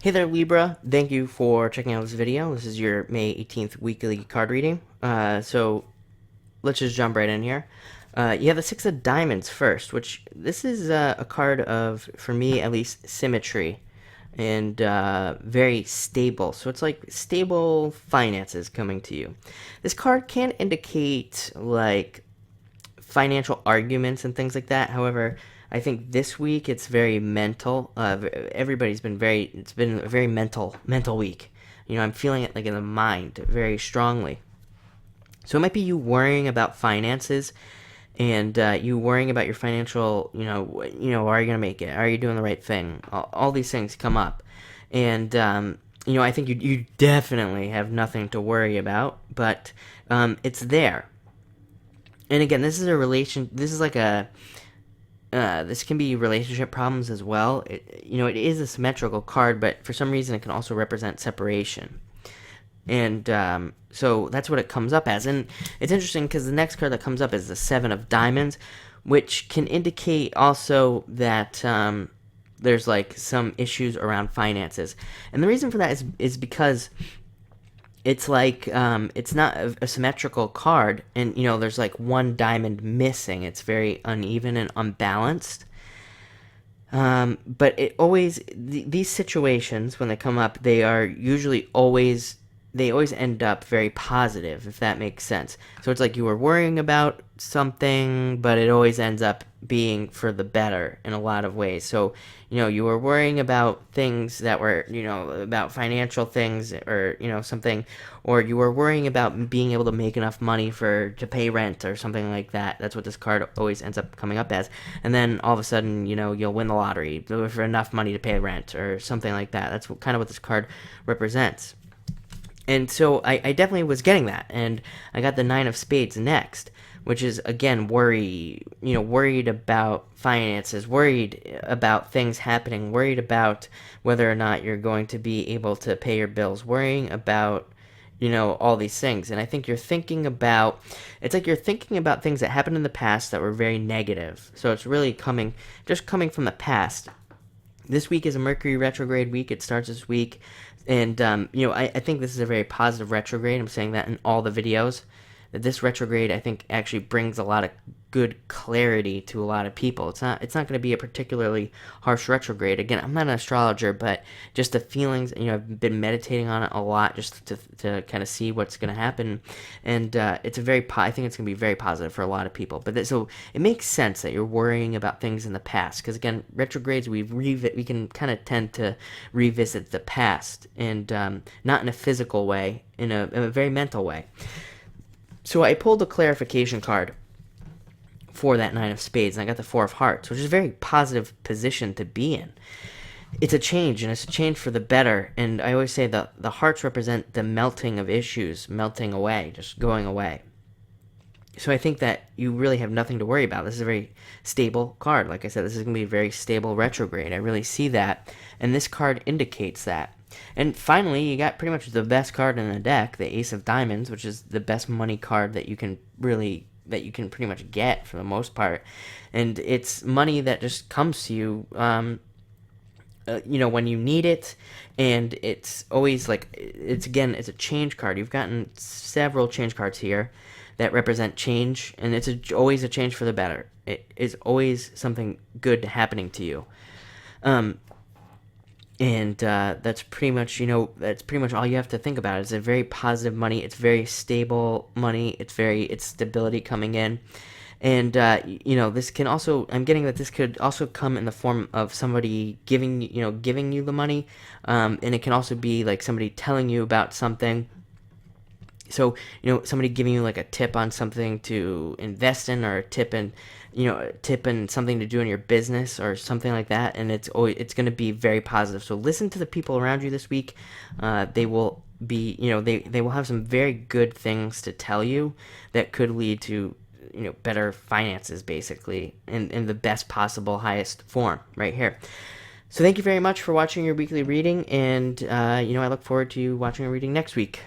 Hey there, Libra. Thank you for checking out this video. This is your May 18th weekly card reading. So let's just jump right in here. You have the Six of Diamonds first, which this is a card of, for me at least, symmetry and very stable. So it's like stable finances coming to you. This card can indicate like financial arguments and things like that. However, I think this week it's very mental. Everybody's been it's been a very mental week. I'm feeling it like in the mind very strongly. So it might be you worrying about finances and you worrying about your financial, are you going to make it? Are you doing the right thing? All these things come up. And, I think you definitely have nothing to worry about, but it's there. And again, this is like this can be relationship problems as well. It is a symmetrical card, but for some reason it can also represent separation. And so that's what it comes up as. And it's interesting because the next card that comes up is the Seven of Diamonds, which can indicate also that there's like some issues around finances. And the reason for that is because it's like it's not a symmetrical card, and there's like one diamond missing. It's very uneven and unbalanced. But it always these situations when they come up, they always end up very positive, if that makes sense. So it's like you were worrying about something, but it always ends up being for the better in a lot of ways. So, you were worrying about things that were, about financial things or, something, or you were worrying about being able to make enough money to pay rent or something like that. That's what this card always ends up coming up as. And then all of a sudden, you'll win the lottery for enough money to pay rent or something like that. That's kind of what this card represents. And so I definitely was getting that, and I got the Nine of Spades next, which is again worried about finances, worried about things happening, worried about whether or not you're going to be able to pay your bills, worrying about all these things. And I think it's like you're thinking about things that happened in the past that were very negative. So it's really coming from the past. This week is a Mercury retrograde week. It starts this week. And, I think this is a very positive retrograde. I'm saying that in all the videos. That this retrograde, I think, actually brings a lot of good clarity to a lot of people. It's not going to be a particularly harsh retrograde. Again, I'm not an astrologer, but just the feelings, I've been meditating on it a lot just to kind of see what's going to happen. And I think it's going to be very positive for a lot of people. But so it makes sense that you're worrying about things in the past. Because, again, retrogrades, we can kind of tend to revisit the past. And not in a physical way, in a very mental way. So I pulled a clarification card for that Nine of Spades, and I got the Four of Hearts, which is a very positive position to be in. It's a change, and it's a change for the better. And I always say that the hearts represent the melting of issues, melting away, just going away. So I think that you really have nothing to worry about. This is a very stable card. Like I said, this is going to be a very stable retrograde. I really see that, and this card indicates that. And finally, you got pretty much the best card in the deck, the Ace of Diamonds, which is the best money card that you can pretty much get for the most part. And it's money that just comes to you, when you need it. And it's always like, it's a change card. You've gotten several change cards here that represent change, and it's always a change for the better. It is always something good happening to you. And that's pretty much all you have to think about. It's a very positive money. It's very stable money. It's stability coming in. And this can also, I'm getting that this could also come in the form of somebody giving you the money, and it can also be like somebody telling you about something. So, somebody giving you like a tip on something to invest in, or a tip in something to do in your business or something like that. And it's going to be very positive. So listen to the people around you this week. They will be, they will have some very good things to tell you that could lead to, better finances, basically, in the best possible, highest form right here. So thank you very much for watching your weekly reading. And, I look forward to watching a reading next week.